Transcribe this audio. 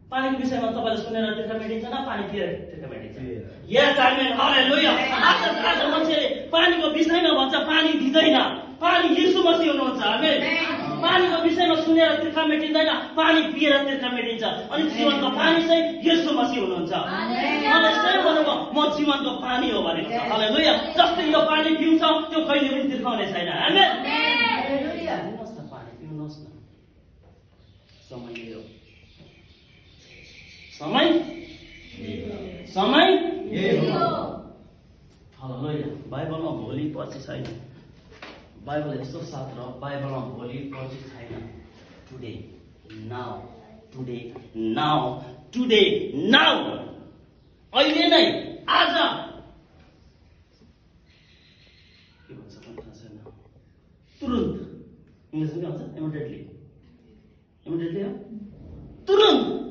पानीको विषयमा तपाईँले सुनेर तिर्खा मेटिन्छ न पानी पिएर तिर्खा मेटिन्छ? Yes amen hallelujah. आज मान्छेले पानीको विषयमा भन्छ पानी दिँदैन, पानी यीशु मसीह हुनुहुन्छ। आमेन। पानीको विषयमा सुनेर तिर्खा मेटिँदैन, पानी पिएर तिर्खा मेटिन्छ। अनि जीवनको पानी चाहिँ यीशु मसीह हुनुहुन्छ। मलाई भन्नुभयो म जीवनको पानी हो भनेको छ। हालेलुया। जसले यो पानी पिउँछ त्यो कहिले पनि तिर्खाउने छैन। आमेन। पिउनुहोस् न पानी, पिउनुहोस् न। समय हो, समय हालेलुया। बाइबलमा भोलि पछि छैन। बाइबल यस्तो शास्त्र, बाइबलमा भोलि पछि छैन। Today now, today now, today now, अहिले नै, आज। के भन्छ पनि थाहा छैन। तुरुन्त इङ्ग्लिसमा के भन्छ? इमिडिएटली। इमिडिएटली हो, तुरुन्त।